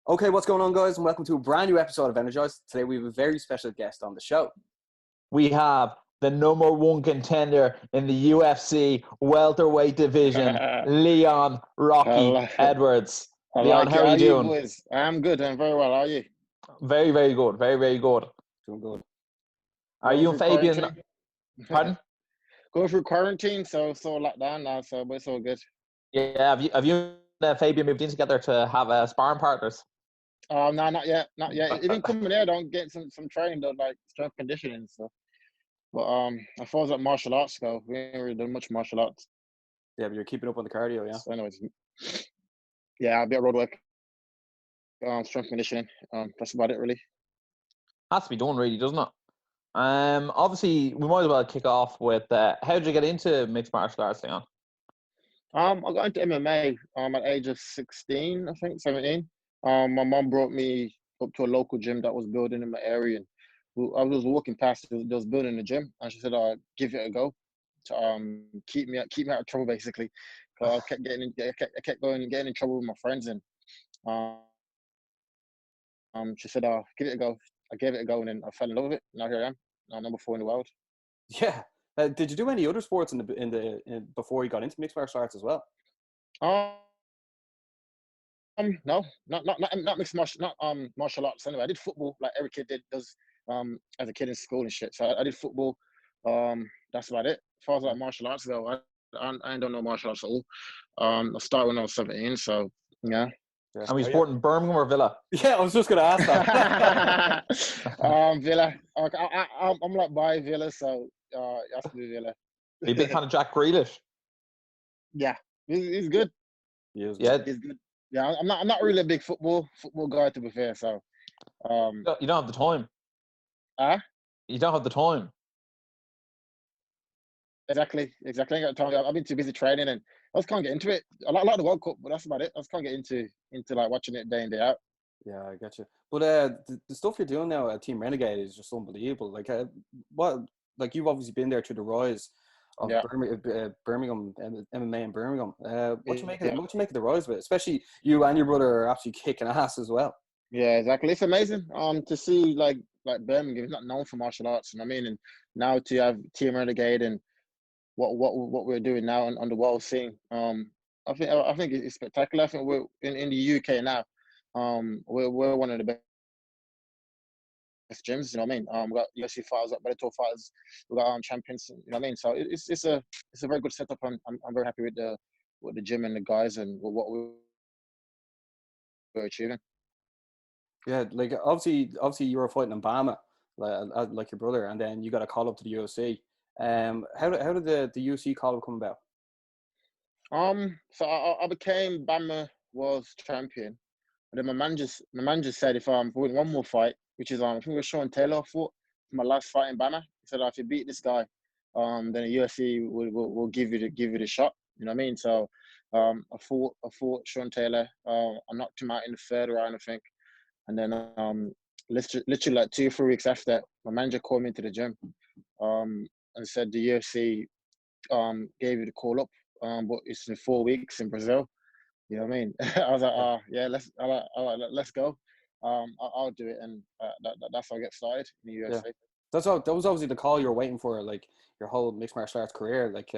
Okay, what's going on, guys, and welcome to a brand new episode of Energized. Today we have a very special guest on the show. We have the number one contender in the UFC welterweight division, Leon Rocky Edwards. Leon, how are you doing? Boys? I'm good. I'm very well. How are you? Very, very good. Very, very good. Doing good. Are you and Fabian? Pardon? Going through quarantine, so locked down now, so but it's all good. Yeah, have you and Fabian moved in together to have sparring partners? No, not yet. Even coming here, don't get some training though, like strength conditioning and stuff. But as far as like martial arts go, we ain't really done much martial arts. Yeah, but you're keeping up on the cardio, yeah? So anyways, yeah, a bit of road work, strength conditioning. That's about it, really. Has to be done, really, doesn't it? Obviously, we might as well kick off with how did you get into mixed martial arts, Leon? I got into MMA at the age of 16, I think, 17. My mom brought me up to a local gym that was building in my area, and I was walking past. They was building a gym, and she said, "Give it a go to keep me out of trouble, basically." Cause I kept getting in trouble with my friends, and she said, "Give it a go." I gave it a go, and then I fell in love with it. Now here I am, now number 4 in the world. Yeah. Did you do any other sports before you got into mixed martial arts as well? No, not mixed martial arts. Anyway, I did football like every kid does as a kid in school and shit. So I did football. That's about it. As far as like martial arts go, I don't know martial arts at all. I started when I was 17. So yeah. And we supporting Birmingham or Villa? Yeah, I was just going to ask that. Villa. I'm like by Villa, so it has to be Villa. Are you a big fan of Jack Grealish? Yeah, he's good. He's good. Yeah, I'm not really a big football guy, to be fair. So, you don't have the time. You don't have the time. Exactly. I ain't got time. I've been too busy training, and I just can't get into it. I like the World Cup, but that's about it. I just can't get into like watching it day in, day out. Yeah, I get you. But the stuff you're doing now at Team Renegade is just unbelievable. Like you've obviously been there through the rise of Birmingham MMA in Birmingham. What you make of the rise of it? Especially you and your brother are absolutely kicking ass as well. Yeah, exactly. It's amazing. To see like Birmingham is not known for martial arts, you know what I mean? And now to have Team Renegade and what we're doing now on the world scene, I think it's spectacular. I think we're in the UK now. We're one of the best gyms, you know what I mean? We got UFC fighters, got Bellator fighters, we got champions, you know what I mean? So it's a very good setup. I'm very happy with the gym and the guys and what we're achieving. Yeah, like obviously you were fighting in Bama, like your brother, and then you got a call up to the UFC. How did the UFC call up come about? So I became Bama World Champion, and then my manager said if I'm winning one more fight, which is I think it was Sean Taylor fought for my last fight in Bama. He said if you beat this guy, then the UFC will give you the shot. You know what I mean? So I fought Sean Taylor. I knocked him out in the 3rd round, I think. And then literally like 2 or 3 weeks after, my manager called me into the gym and said the UFC gave you the call up, but it's in 4 weeks in Brazil. You know what I mean? I was like, yeah, let's go. I'll do it, and that's how I get started in the UFC. Yeah. That was obviously the call you were waiting for, like your whole mixed martial arts career. Like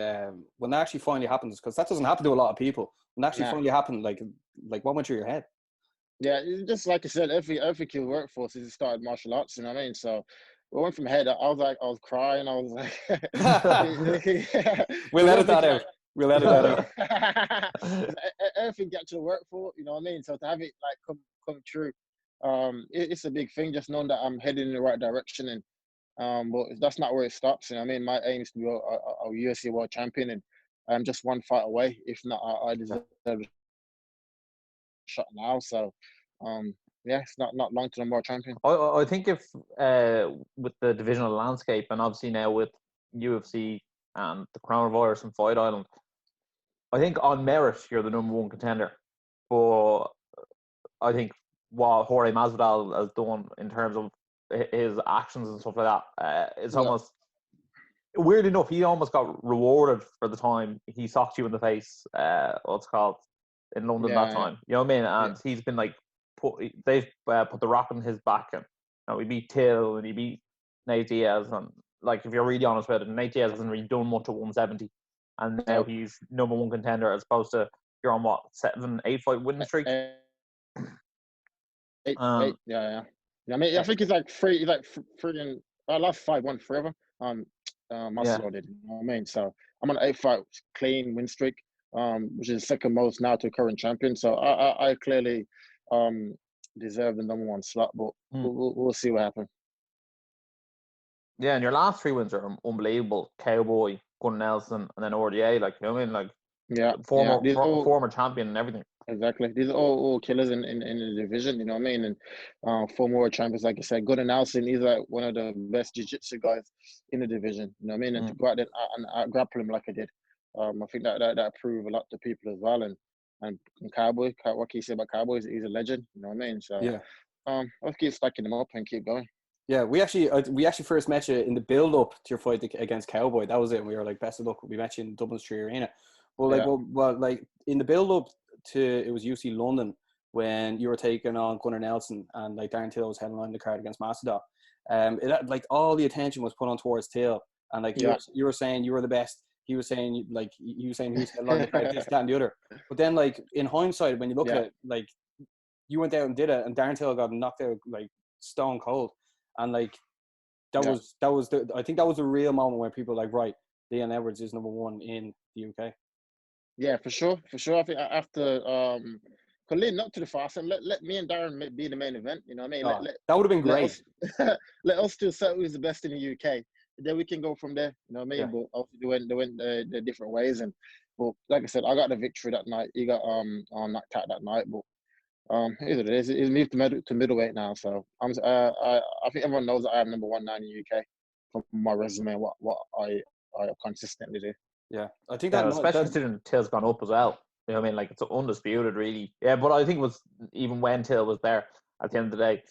when that actually finally happens, because that doesn't happen to a lot of people. When that actually finally happened, like what went through your head? Yeah, it's just like I said, every kid workforce is started martial arts. You know what I mean? So we went from head. I was crying. I was like, we'll edit that out. We'll edit that out. Everything you actually work for, you know what I mean? So to have it like come true, it's a big thing. Just knowing that I'm heading in the right direction, and but that's not where it stops. You know what I mean? My aim is to be a UFC world champion, and I'm just one fight away. If not, I deserve shot now. So it's not long to the more champion. I think if with the divisional landscape, and obviously now with UFC and the coronavirus and Fight Island, I think on merit you're the number one contender. But I think what Jorge Masvidal has done in terms of his actions and stuff like that, it's almost weird enough. He almost got rewarded for the time he socked you in the face. What's called in London that time. You know what I mean? And he's been like put the rock on his back, and he beat Till and he beat Nate Diaz, and like if you're really honest about it, Nate Diaz hasn't really done much at 170, and now he's number one contender as opposed to you're on what 7-8 fight winning streak. Eight, yeah. I mean, I think he's like freaking last 5 won forever. Marcelo did. You know what I mean? So I'm on an 8-fight clean win streak, which is the second most now to a current champion. So I clearly deserve the number 1 slot, but we'll see what happens. Yeah, and your last 3 wins are unbelievable. Cowboy, Gunnar Nelson, and then RDA. Like, you know what I mean? Like, former champion and everything. Exactly. These are all killers in the division, you know what I mean? And former champions, like I said, Gunnar Nelson, he's like one of the best jiu-jitsu guys in the division, you know what I mean? And to go out there and grapple him like I did, I think that proved a lot to people as well. And Cowboy, what can you say about Cowboy? He's a legend, you know what I mean? So I'll keep stacking him up and keep going. Yeah, we actually first met you in the build-up to your fight against Cowboy. That was it. And we were like, best of luck. We met you in Dublin Street Arena. But like in the build-up to it was UFC London when you were taking on Gunnar Nelson and like Darren Till was headlining the card against Masvidal. Like all the attention was put on towards Till, and like you were saying you were the best. He was saying he was headlining the card, this, that, and the other. But then like in hindsight, when you look at it, like you went out and did it, and Darren Till got knocked out like stone cold, and like I think that was a real moment where people were like, right, Leon Edwards is number 1 in the UK. Yeah, for sure. I think after leading up to the fast, and let me and Darren be the main event. You know what I mean? That would have been great. Let us still settle who's the best in the UK. Then we can go from there. You know what I mean? Yeah. But obviously they went the different ways, and but like I said, I got the victory that night. He got knocked out that night, but it is. He's moved to middleweight now, so I think everyone knows that I am number 1 now in the UK from my resume. What I consistently do. Yeah, I think that especially considering Till's gone up as well. You know what I mean? Like it's undisputed, really. Yeah, but I think it was even when Till was there at the end of the day,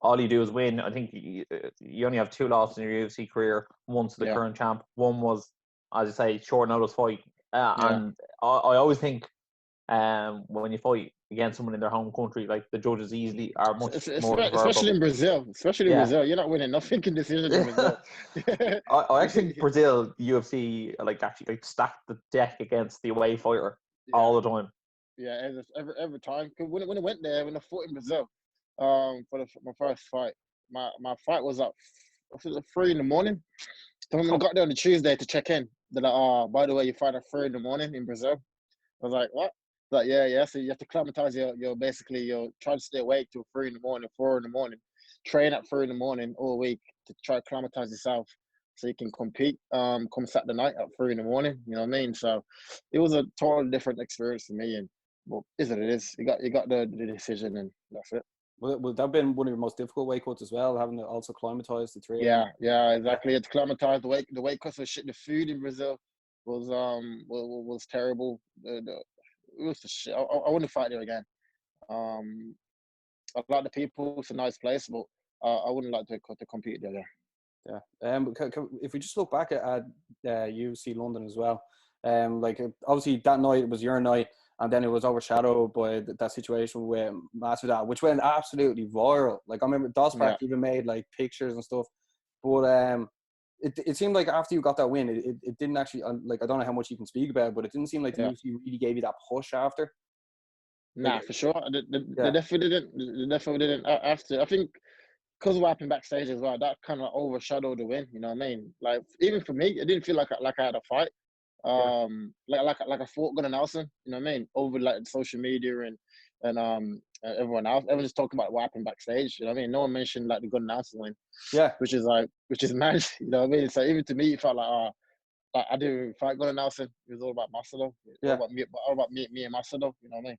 all you do is win. I think you only have 2 losses in your UFC career. One's the current champ. One was, as you say, short notice fight. And I always think when you fight against someone in their home country, like the judges easily are much more especially in Brazil. Brazil, you're not winning nothing in decisions in Brazil. I actually think Brazil UFC actually stacked the deck against the away fighter all the time. Yeah, every time. When I went there, when I fought in Brazil, for my first fight, my fight was at 3 a.m. So when I got there on the Tuesday to check in, they're like, "Oh, by the way, you fight at 3 a.m. in Brazil." I was like, "What?" Like, yeah. So you have to climatize your try to stay awake till 3 a.m, 4 a.m, train at 3 a.m all week to try to climatize yourself so you can compete. Come Saturday night at 3 a.m, you know what I mean? So it was a totally different experience for me, and well, it is. You got the decision, and that's it. Would that have been one of your most difficult weight cuts as well, having to also climatize the 3 a.m? Yeah, exactly. You had to climatize the weight cuts was shit. The food in Brazil was terrible. It was the shit. I wouldn't fight there again. I like the people. It's a nice place, but I wouldn't like to compete there. Yeah. If we just look back at UFC London as well, like obviously that night it was your night, and then it was overshadowed by that situation with Masvidal, which went absolutely viral. Like I remember Dosprack even made like pictures and stuff, but it seemed like after you got that win, it didn't actually like I don't know how much you can speak about it, but it didn't seem like the UFC really gave you that push after. Nah, for sure. They definitely didn't. They definitely didn't. After I think because of what happened backstage as well, that kind of overshadowed the win. You know what I mean? Like even for me, it didn't feel like I had a fight. Like I fought Gunnar Nelson. You know what I mean? Over like social media and everyone else. Everyone just talking about what happened backstage. You know what I mean? No one mentioned like the Gunnar Nelson win. Yeah. Which is mad. You know what I mean? So even to me, it felt like I didn't fight Gunnar Nelson. It was all about Masvidal. All about me and Masvidal. You know what I mean?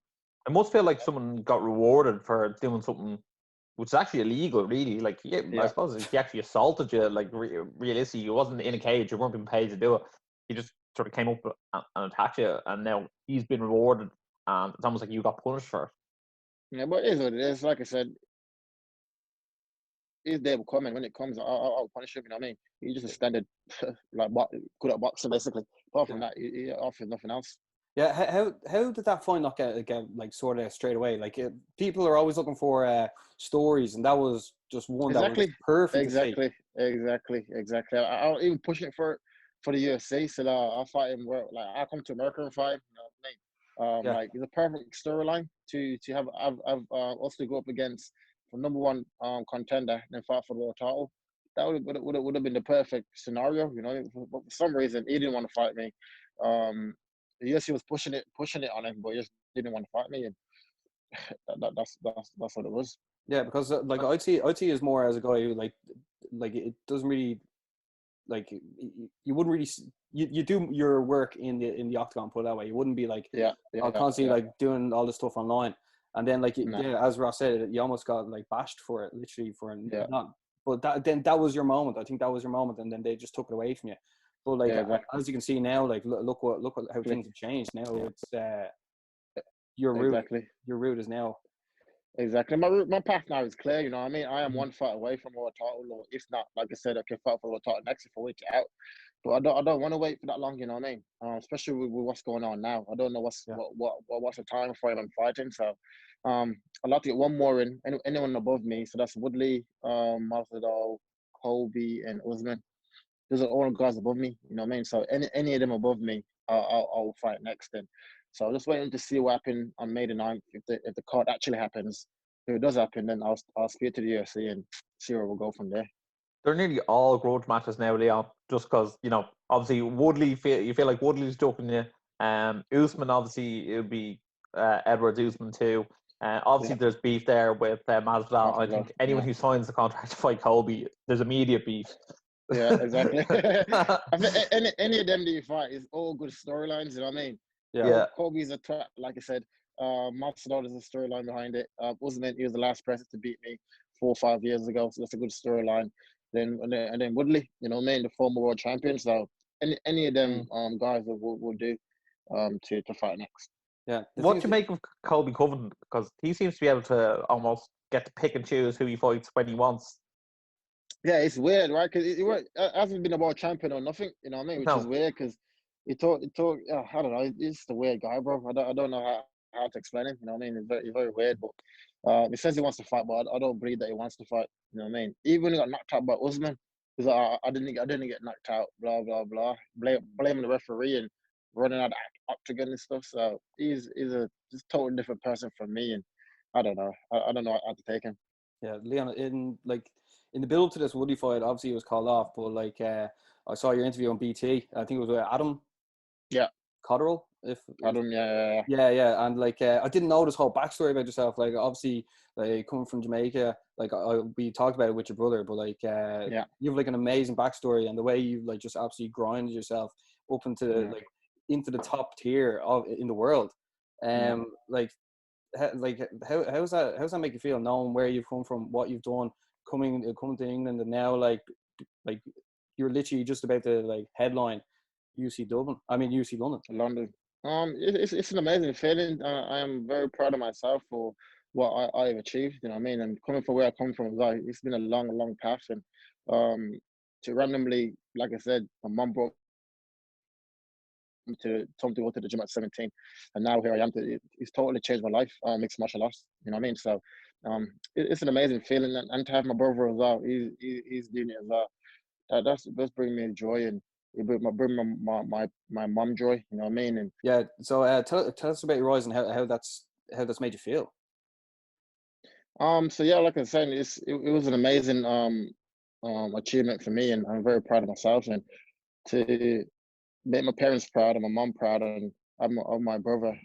It must feel like someone got rewarded for doing something which is actually illegal, really. Like, I suppose he actually assaulted you. Like, realistically, you wasn't in a cage. You weren't being paid to do it. He just sort of came up and attacked you, and now he's been rewarded. And it's almost like you got punished for it. Yeah, but it is what it is. Like I said, his day will come, and when it comes, I'll punish him. You know what I mean? He's just a standard, good at boxer, basically. Apart from that, he offers nothing else. Yeah, how did that fight not get like sorted out straight away? Like people are always looking for stories, and that was just one that was Exactly, perfect to see. exactly. I'll even push it for the UFC. So I fight him where like I come to America and fight. You know what I mean? Yeah, Like it's a perfect storyline to have us to go up against the number one contender and then fight for the world title. That would have been the perfect scenario, you know. But for some reason, he didn't want to fight me. The UFC was pushing it on him, but he just didn't want to fight me, and that's what it was. yeah, because like I'd see as more as a guy who like it doesn't really like you wouldn't really you do your work in the octagon, put it that way. You wouldn't be like Yeah, constantly like doing all this stuff online, and then like no, yeah, as Ross said, you almost got like bashed for it, literally for yeah, not. But that was your moment. I think that was your moment, and then they just took it away from you. But like yeah, exactly, as you can see now, like look how things have changed now. It's your route. exactly. Your route is now. Exactly. My path now is clear. You know what I mean? I am one fight away from world title, or if not, like I said, I can fight for world title next if I wait it out. But I don't want to wait for that long. You know what I mean? Especially with what's going on now. I don't know what's Yeah. what's the time frame I'm fighting. So, I'd like to get one more in. Anyone above me. So that's Woodley, Masvidal, Colby, and Usman. Those are all guys above me. You know what I mean? So any of them above me, I'll fight next. And so I'm just waiting to see what happens on May the 9th. If the card actually happens, if it does happen, then I'll speak to the UFC and see where we'll go from there. They're nearly all grudge matches now, Leon. Just because obviously Woodley, you feel like Woodley's joking you. Usman, obviously, it would be Edwards Usman too. Obviously, Yeah, there's beef there with Masvidal. I Masvidal. think anyone Yeah, who signs the contract to fight Colby, there's immediate beef. yeah, exactly. I think any of them that you fight is all good storylines. You know what I mean? Yeah. Yeah, Kobe's a threat, like I said. Masvidal is a storyline behind it. Usman, he was the last person to beat me 4 or 5 years ago, so that's a good storyline. Then Woodley, you know what I mean, the former world champion. So any of them guys will do to fight next. Yeah. The what thing do you is, make of Colby Covington? Because he seems to be able to almost get to pick and choose who he fights when he wants. Yeah, it's weird, right? Because it hasn't been a world champion or nothing, you know what I mean? Which is No, weird because I don't know, he's just a weird guy, bro. I don't know how to explain him, you know what I mean? He's very weird, but he says he wants to fight, but I don't believe that he wants to fight, you know what I mean? Even when he got knocked out by Usman, he's like, I didn't get knocked out, blah, blah, blah. Blaming the referee and running out of octagon and stuff. So he's a just totally different person from me, and I don't know. I don't know how to take him. yeah, Leon, in the build to this Woody fight, obviously it was called off, but like I saw your interview on BT. I think it was with Adam Yeah, Cotterill. Adam, yeah. Yeah, and like I didn't know this whole backstory about yourself. Like obviously, like coming from Jamaica, like we talked about it with your brother, but like Yeah. you have like an amazing backstory, and the way you like just absolutely grinded yourself up into Yeah. like into the top tier of in the world. Yeah. Like how's that make you feel knowing where you've come from, what you've done, coming to England, and now like you're literally just about to like headline UC London. London. It's an amazing feeling. I am very proud of myself for what I've achieved. You know what I mean? And coming from where I come from, like it's been a long path. And to randomly, like I said, my mum brought me to told me to go to the gym at 17, and now here I am. It's totally changed my life. Mixed martial arts. You know what I mean? So, it's an amazing feeling, and to have my brother as well. He's doing it as well. That's bring me joy, and it bring my mom joy. You know what I mean? And Yeah. So tell us about your rise and how that's made you feel. so yeah, like I said, it was an amazing achievement for me, and I'm very proud of myself, and to make my parents proud and my mom proud, and of my brother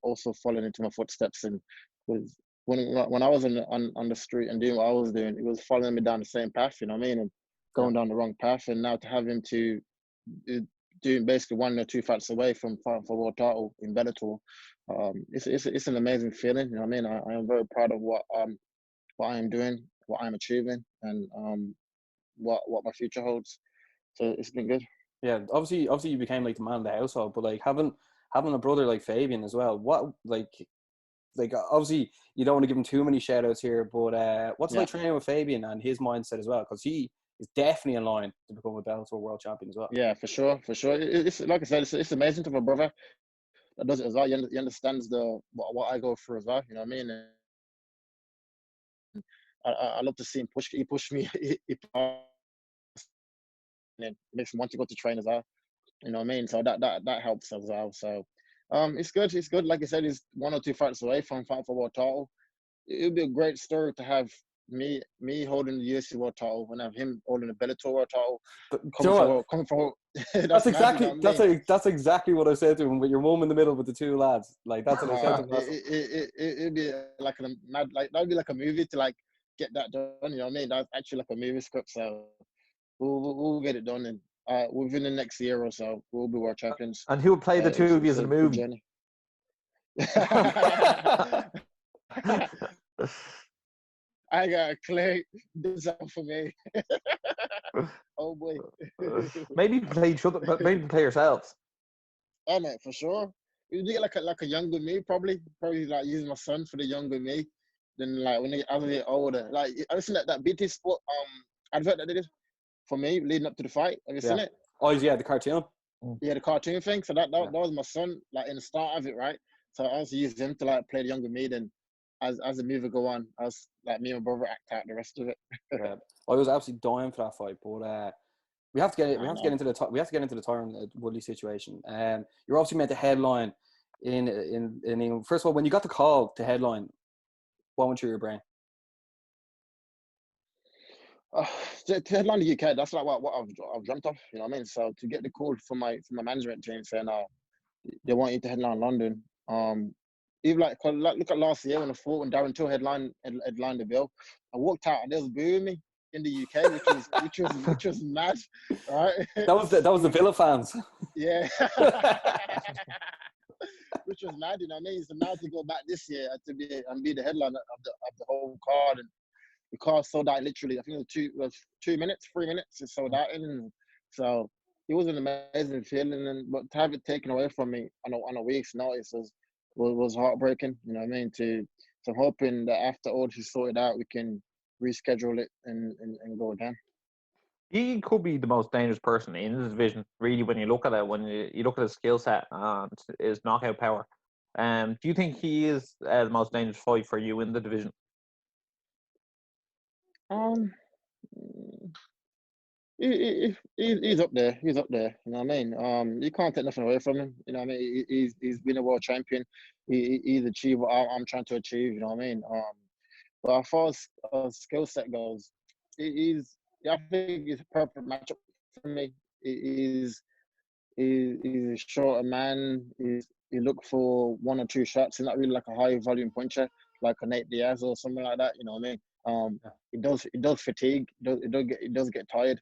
also following into my footsteps, and was when I was on the street and doing what I was doing, it was following me down the same path. You know what I mean? And Yeah. going down the wrong path, and now to have him to doing basically 1 or 2 fights away from fighting for world title in Bellator, it's an amazing feeling. You know what I mean? I am very proud of what I am doing, what I'm achieving, and what my future holds. So it's been good. Yeah. Obviously you became like the man of the household, but like having a brother like Fabian as well. What like obviously you don't want to give him too many shout outs here, but what's it Yeah, like training with Fabian and his mindset as well? Because he is definitely in line to become a Bellator world champion as well. yeah, for sure. It's like I said, it's amazing to have a brother that does it as well. He understands what I go through as well. You know what I mean? And I love to see him push. He pushed me. And it makes me want to go to train as well. You know what I mean? So that helps as well. So it's good. It's good. Like I said, he's 1 or 2 fights away from fighting for world title. It would be a great story to have me holding the UFC world title and have him holding the Bellator world title. Coming for that's exactly mad, you know that's exactly what I said to him. With your mom in the middle with the 2 lads, like that's what I said to him. It'd be like a mad, like that'd be like a movie to like get that done. You know what I mean? That's actually like a movie script. So we'll get it done, and within the next year or so, we'll be world champions. And who would play the two of you in the movie? I got a clear design for me. Oh boy. Maybe play each other, but maybe play yourselves. Oh man, for sure. You get like a younger me, probably like using my son for the younger me. Then like when I get older, like I listen to that BT Sport advert that they did for me leading up to the fight. Have you seen it? Oh yeah, the cartoon. Yeah, the cartoon thing. So that was my son, like in the start of it, right? So I also used him to like play the younger me. Then as the movie go on, I was like me and my brother act out the rest of it. Yeah. I was absolutely dying for that fight, but we have to get into the Tyron Woodley situation. You're obviously meant to headline in England. First of all, when you got the call to headline, what went through your brain? To headline the UK, that's like what I've dreamt of. You know what I mean? So to get the call from my management team saying they want you to headline London. Even like look at last year when Darren Till headlined the bill. I walked out and they was booing me in the UK, which was mad, right? That was the Villa fans. Yeah. Which was mad, you know what I mean? So now to go back this year to be the headliner of the whole card, and the card sold out literally. I think it was 3 minutes. It sold out, and so it was an amazing feeling. But to have it taken away from me on a week's notice was heartbreaking. You know what I mean? So I'm hoping that after all this is sorted out, we can reschedule it and go again. He could be the most dangerous person in the division, really, when you look at it, when you look at his skill set and his knockout power. Do you think he is the most dangerous fight for you in the division? He's up there. He's up there. You know what I mean? You can't take nothing away from him. You know what I mean? He's been a world champion. He's achieved what I'm trying to achieve. You know what I mean? But as far as skill set goes, I think he's a perfect matchup for me. He's a shorter man. He look for 1 or 2 shots. He's not really like a high volume puncher like a Nate Diaz or something like that. You know what I mean? It does fatigue. It does get tired.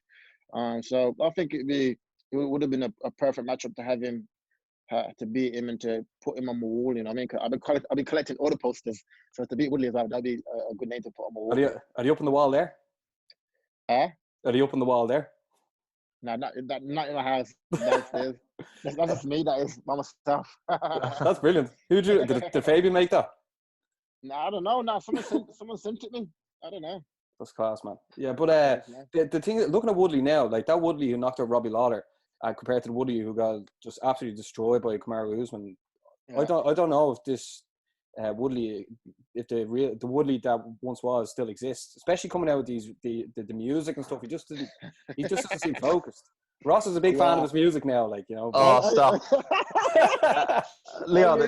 So I think it would have been a perfect matchup to have him to beat him and to put him on the wall. You know what I mean? 'Cause I've been collecting all the posters. So to beat Woodley as well, that'd be a good name to put on the wall. Are you up on the wall there? Are you up on the wall there? No, not in my house. Downstairs. That's just me. That is by myself. That's brilliant. Who did Fabian make that? No, I don't know. No, someone sent it me. I don't know. That's class, man. Yeah, but the thing, looking at Woodley now, like that Woodley who knocked out Robbie Lawler, compared to the Woodley who got just absolutely destroyed by Kamaru Usman. Yeah. I don't know if this Woodley, if the Woodley that once was still exists, especially coming out with the music and stuff. He just doesn't seem focused. Ross is a big fan of his music now, like, you know. Oh, stop. Leon,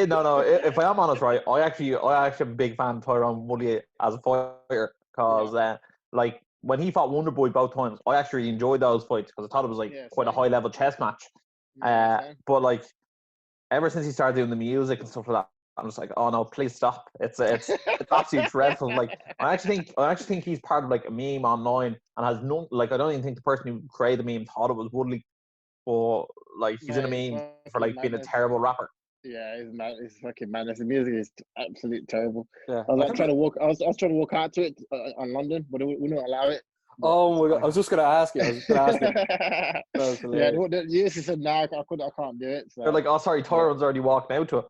no. If I am honest, right, I actually am a big fan of Tyron Woodley as a fighter, because like when he fought Wonder Boy both times, I actually enjoyed those fights because I thought it was like quite a high level chess match. But like ever since he started doing the music and stuff like that, I'm just like, oh no, please stop. It's absolutely dreadful. Like I actually think he's part of like a meme online and has no, like, I don't even think the person who created the meme thought it was Woodley, or like he's in a meme for like being a terrible rapper. Yeah, he's mad. He's fucking madness. The music is absolutely terrible. Yeah. I was trying to walk. I was trying to walk out to it on London, but we wouldn't allow it. Oh my God! I was just gonna ask you. Yeah, the UFC said no, I can't do it. So. They're like, oh sorry, Tyron's already walked out to it.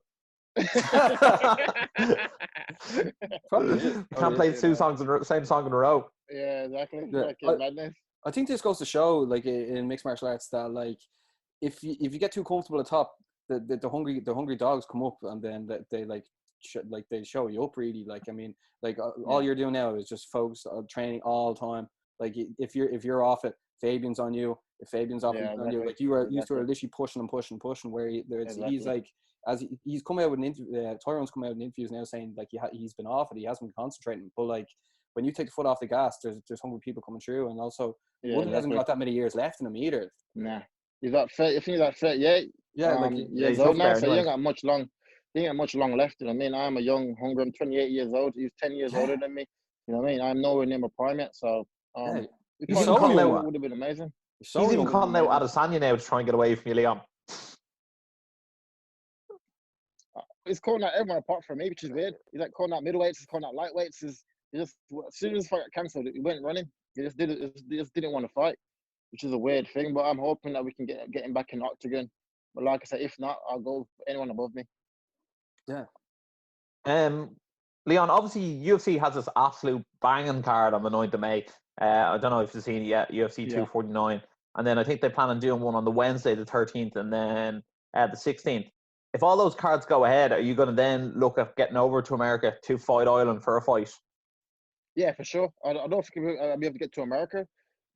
Can't play same song in a row. Yeah, exactly. Yeah. Madness. I think this goes to show, like in mixed martial arts, that like if you get too comfortable at top, the hungry dogs come up, and then they like they show you up really. Like I mean, like all you're doing now is just focus on training all the time. Like if you're off it, Fabian's on you. If Fabian's off it, on you. Like you are literally pushing and pushing. Where he's like, as he's come out with an interview, Tyrone's come out in interviews now saying like he's been off it. He hasn't been concentrating. But like when you take the foot off the gas, there's hungry people coming through, and also Woodley hasn't got that many years left in him either. Nah, he's like 30. I think he's like 38. Yeah, like years old now, so he ain't got much long. He ain't got much long left. You know what I mean? I'm a young, hungry. I'm 28 years old. He's 10 years older than me. You know what I mean? I'm nowhere near my prime yet. So he's even calling out. Would have been amazing. He's even calling out Adesanya now to try and get away from you, Leon. He's calling out everyone apart from me, which is weird. He's like calling out middleweights. He's calling out lightweights. He just as soon as the fight got cancelled, he went running. He just didn't want to fight, which is a weird thing. But I'm hoping that we can get him back in the octagon. But like I said, if not, I'll go for anyone above me. Yeah. Leon, obviously UFC has this absolute banging card on the 9th of May. I don't know if you've seen it yet, UFC 249. And then I think they plan on doing one on the Wednesday, the 13th, and then the 16th. If all those cards go ahead, are you going to then look at getting over to America to Fight Island for a fight? Yeah, for sure. I don't think I'll be able to get to America.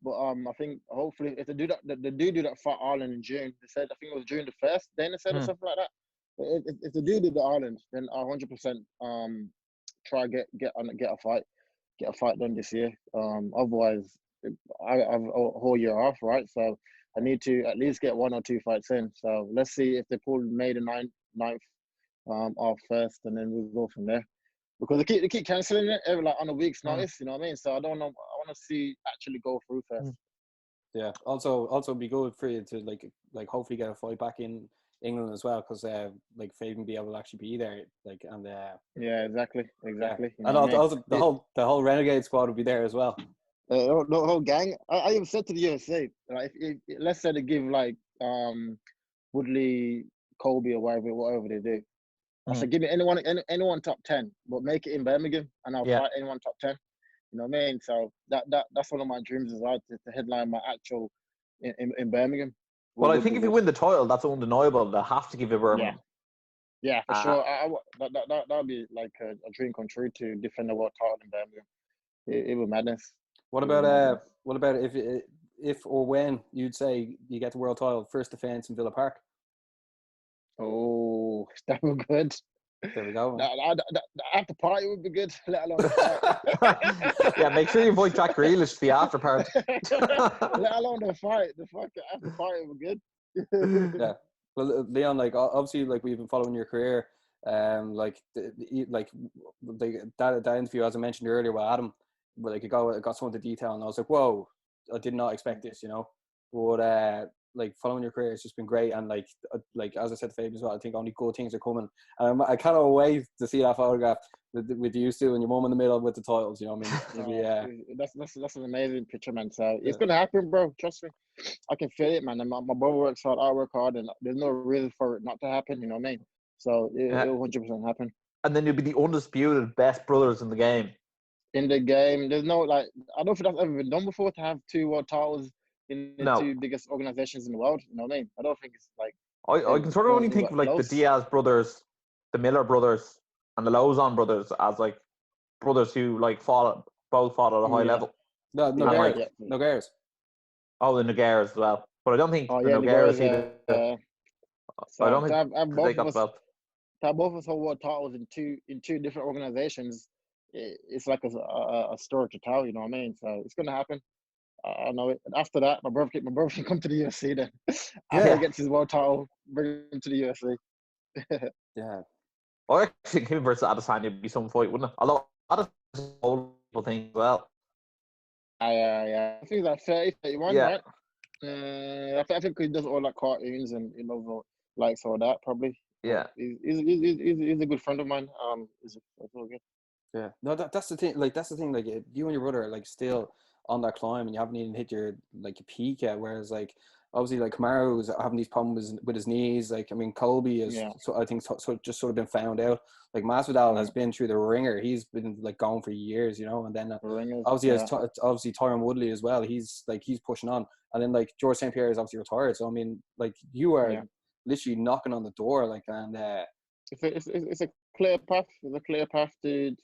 But I think hopefully if they do that Fight Island in June, they said, I think it was June the 1st, then they said or something like that. If they do the island, then I'll 100% try get a fight done this year. Otherwise, I've a whole year off, right? So I need to at least get 1 or 2 fights in. So let's see if they pull May the 9th off first, and then we'll go from there. Because they keep cancelling it every on a week's notice, you know what I mean? So I don't know. I want to see actually go through first. Yeah. Also be good for you to like hopefully get a fight back in England as well, because like Fabian be able to actually be there, like, and yeah, exactly. Yeah. You know, and also the whole Renegade squad will be there as well. The whole gang. I even said to the UFC, like, if let's say they give like Woodley, Colby, or whatever they do. I said, give me anyone top 10, but make it in Birmingham, and I'll fight anyone top 10. You know what I mean? So that's one of my dreams as well, to headline my actual in Birmingham. Well, I think if you win the title, that's undeniable. They have to give you Birmingham. Yeah, for sure. That'd be like a dream come true to defend the world title in Birmingham. It was madness. What about if or when you'd say you get the world title, first defense in Villa Park? Oh, that would be good. There we go. After party would be good, let alone the fight. Yeah, make sure you avoid Jack Grealish to the after party. Let alone the fight. The after party would be good. Yeah. Well, Leon, like obviously, like we've been following your career. Like that interview, as I mentioned earlier, with Adam, where like it got some of the detail, and I was like, whoa, I did not expect this, you know. But like following your career, it's just been great, and like as I said to Fabian as well, I think only good things are coming, and I cannot wait to see that photograph with you two and your mum in the middle with the titles. You know what I mean? That's an amazing picture, man. So it's gonna happen, bro. Trust me, I can feel it, man. And my brother works hard, I work hard, and there's no reason for it not to happen. You know what I mean? So it'll 100% happen. And then you'll be the undisputed best brothers in the game. There's no I don't think that's ever been done before, to have 2 world titles in the 2 biggest organizations in the world. You know what I mean? I don't think it's like. I can sort of only think of like the Diaz brothers, the Miller brothers, and the Lozon brothers as like brothers who like both fought at a high level. No Nogueiras. Oh, the Nogueiras as well, but I don't think the Nogueiras either. So I don't think they got the belt. To have both of us hold world titles in two different organizations, it's like a story to tell. You know what I mean? So it's gonna happen. I know it. And after that, my brother can come to the UFC then. After he gets his world title, bring him to the UFC. Yeah. I actually think him versus Adesanya would be some fight, wouldn't it? Although Adesanya whole thing as well. Yeah. I think that's 31, right? I think he does all like cartoons and likes all that probably. Yeah. He's a good friend of mine. It's all good. Yeah. No, that's the thing. Like that's the thing. Like you and your brother are like still on that climb, and you haven't even hit your like peak yet. Whereas like obviously like Kamaru's having these problems with his knees. Like I mean Colby is I think just sort of been found out. Like Masvidal has been through the ringer. He's been like gone for years, you know. And then obviously Tyron Woodley as well. He's pushing on. And then like George St. Pierre is obviously retired. So I mean like you are literally knocking on the door, like, and it's a clear path. It's a clear path to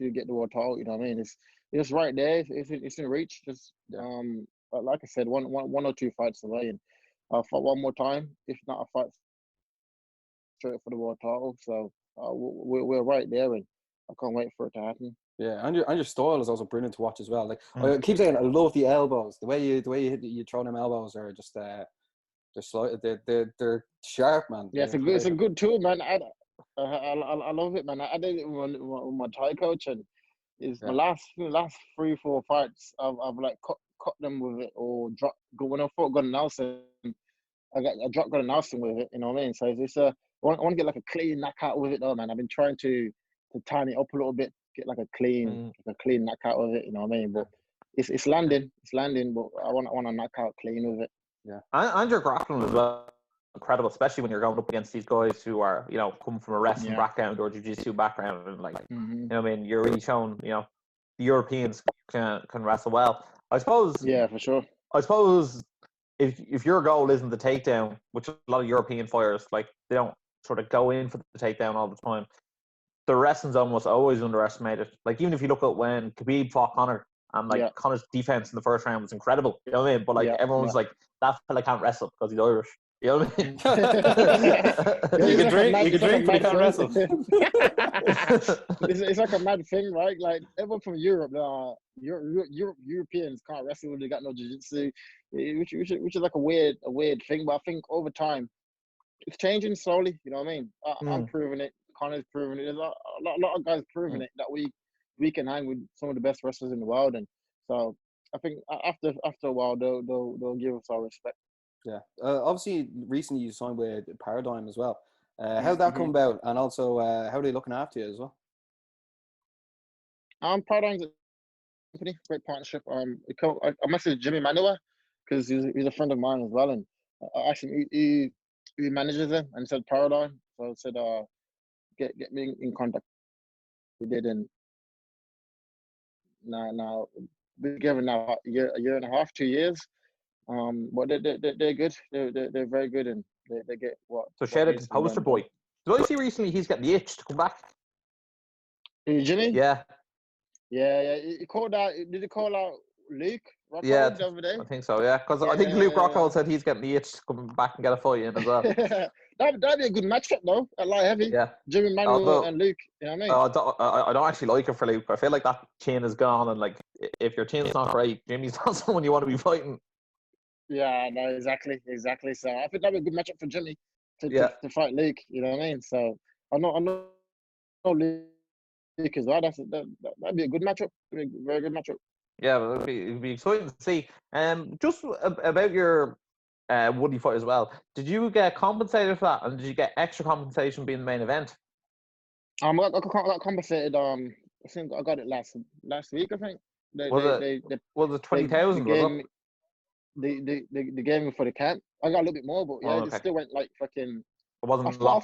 get the world title. You know what I mean? It's right there. It's in reach. Just but like I said, one or two fights away, and I'll fight one more time. If not, I'll fight straight for the world title. So we're right there, and I can't wait for it to happen. Yeah, and your style is also brilliant to watch as well. Like I keep saying, I love the elbows. The way you hit, you throw them elbows are just they're slow. They're sharp, man. Yeah, it's a good tool, man. I love it, man. I did it with my Thai coach, and it's my last 3-4 fights. I've like cut them with it or drop. When I fought Gordon Nelson, I dropped Gordon Nelson with it. You know what I mean? So it's I want to get like a clean knockout with it, though, man. I've been trying to tighten it up a little bit, get like a clean knockout with it. You know what I mean? But it's landing. But I want to knock out clean with it. Yeah, and your grappling as well. Incredible, especially when you're going up against these guys who are, come from a wrestling background or jiu-jitsu background, and like, you know what I mean, you're really showing, the Europeans can wrestle well. I suppose. Yeah, for sure. I suppose if your goal isn't the takedown, which a lot of European fighters, like, they don't sort of go in for the takedown all the time. The wrestling's almost always underestimated. Like, even if you look at when Khabib fought Conor, and like Conor's defense in the first round was incredible. You know what I mean? But like everyone's like, that fella can't wrestle because he's Irish. You know what I mean? You can drink, but you can't wrestle. It's like a mad thing, right? Like, everyone from Europe, Europeans can't wrestle. They got no jiu-jitsu, which is like a weird thing. But I think over time, it's changing slowly. You know what I mean? I'm proving it. Connor's proving it. There's a lot of guys proving it that we can hang with some of the best wrestlers in the world, and so I think after a while they'll give us our respect. Yeah. Obviously, recently you signed with Paradigm as well. How'd that come about? And also, how are they looking after you as well? Paradigm's a company, great partnership. I messaged Jimmy Manuwa because he's a friend of mine as well, and I asked him, he manages them, and said Paradigm. So I said, get me in contact. We did, and now we're together now a year and a half, 2 years. But they're good. They're very good, and they get what. So shout out to Poster Boy. Did I see recently he's getting the itch to come back? Jimmy? Yeah. He called out. Did he call out Luke Rockhold the other day? I think so. Yeah, because I think Luke Rockhold said he's getting the itch to come back and get a fight in as well. That'd be a good matchup though. At light heavy. Yeah. Jimmy Manuel and Luke. You know what I mean? I don't actually like it for Luke. I feel like that chin is gone, and like, if your chin's not great, Jimmy's not someone you want to be fighting. Yeah, no, exactly. So I think that'd be a good matchup for Jimmy to fight Luke. You know what I mean? So I know Luke as well. That'd be a good matchup. That'd be a very good matchup. Yeah, it'd be exciting to see. Just about your Woody fight as well. Did you get compensated for that, and did you get extra compensation being the main event? I got compensated. I think I got it last week. I think was it 20,000? They gave me for the camp. I got a little bit more, but it still went like fucking. It wasn't. I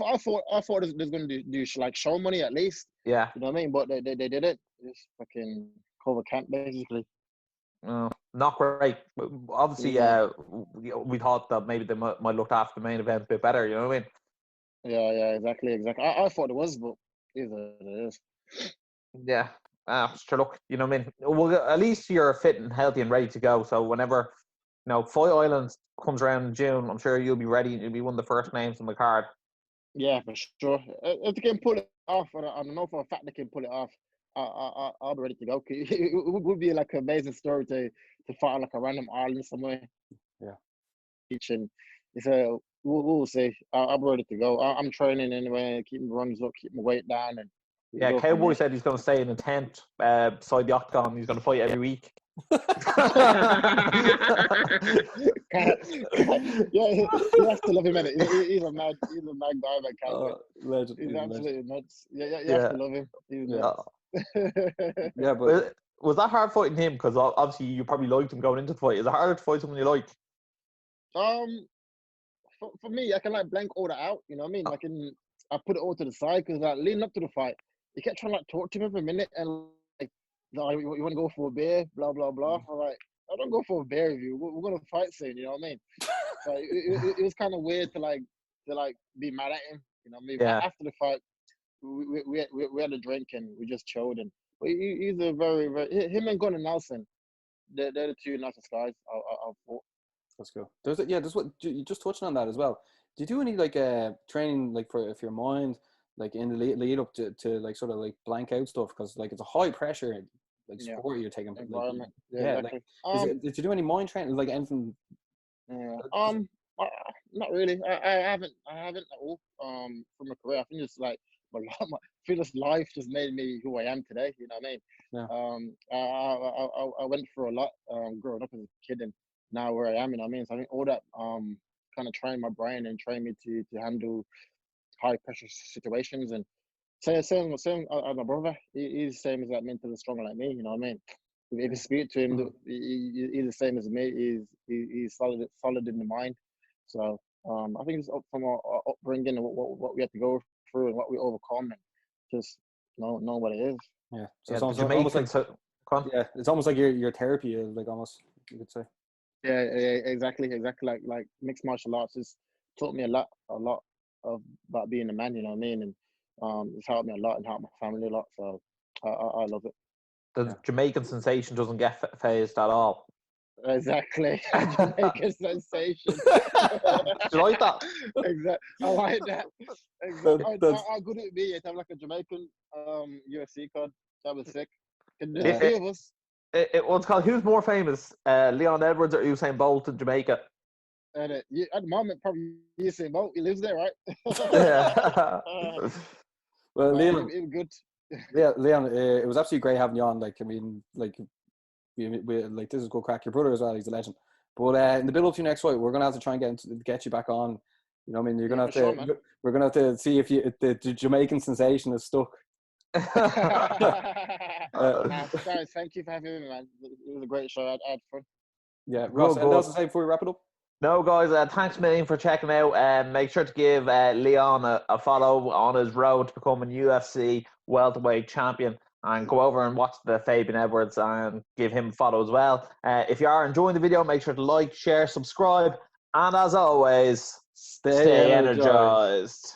thought they was going to do like show money at least. Yeah. You know what I mean? But they didn't. Just fucking cover camp basically. Not great. Obviously, we thought that maybe they might look after the main event a bit better. You know what I mean? Yeah, exactly. I thought it was, but it is. Yeah. Sure. Look, you know what I mean. Well, at least you're fit and healthy and ready to go. So whenever Fight Island comes around in June, I'm sure you'll be ready. You'll be one of the first names on the card. Yeah, for sure. If they can pull it off, I don't know for a fact they can pull it off. I'll be ready to go. It would be like an amazing story to fight on like a random island somewhere. Yeah. And we'll see. I'll be ready to go. I'm training anyway. Keep my runs up, keep my weight down, and Cowboy said he's going to stay in a tent beside the octagon. He's going to fight every week. He has to love him, man. He's a mad guy, man. Cowboy. Legend. He's absolutely nuts. You have to love him. He's nuts. Yeah, but was that hard fighting him? Because obviously you probably liked him going into the fight. Is it harder to fight someone you like? For me, I can like blank all that out. You know what I mean? I put it all to the side because like leading up to the fight, he kept trying to like talk to me for a minute and like, no, you want to go for a beer? Blah blah blah. I'm like, I don't go for a beer with you. We're gonna fight soon. You know what I mean? So it was kind of weird to like to like be mad at him. You know, maybe Yeah. after the fight, we had a drink and we just chilled. And but he's a very, very him and Gunnar Nelson. They're the two nicest guys I've fought. That's cool. There's what you just touching on that as well. Do you do any like training like for your mind, like in the lead up to like sort of like blank out stuff, because like it's a high pressure like sport you're taking. Environment. Like, Exactly. Like, did you do any mind training, like anything? Yeah. Not really. I haven't at all. From a career, I think it's like I feel this life just made me who I am today. You know what I mean? Yeah. I went through a lot growing up as a kid, and now where I am. You know what I mean? So I think all that kind of trained my brain and trained me to handle high pressure situations. And same as my brother. He's the same as that, mentally stronger like me. You know what I mean? If you speak to him, he's the same as me. He's solid in the mind. So I think it's up from our upbringing and what we have to go through and what we overcome, and just know what it is. Yeah. So Yeah, it's almost like yeah, it's almost like your therapy, like almost you could say. Yeah, exactly. Like mixed martial arts has taught me a lot about being a man. You know what I mean? And it's helped me a lot and helped my family a lot. So I love it. The Jamaican sensation doesn't get phased at all. Exactly. Jamaican sensation. You like that? Exactly. I like that. Exactly. How good it be to have like a Jamaican UFC card? That was sick. Can the three of us? What's called, who's more famous, Leon Edwards or Usain Bolt in Jamaica? At the moment, probably Usain Bolt. He lives there, right? Yeah. Well, Leon, it was good. Yeah, Leon, it was absolutely great having you on. Like, I mean, like, we like this is good crack. Your brother as well, he's a legend. But in the build up to your next fight, we're gonna have to try and get you back on. You know what I mean? You're gonna have to. Sure, we're gonna have to see if the Jamaican sensation is stuck. Guys, thank you for having me, man. It was a great show. I had fun. Yeah, Ross, anything else to say before we wrap it up? No, guys, thanks a million for checking out. Make sure to give Leon a follow on his road to becoming UFC welterweight champion, and go over and watch the Fabian Edwards and give him a follow as well. If you are enjoying the video, make sure to like, share, subscribe, and as always, stay energized.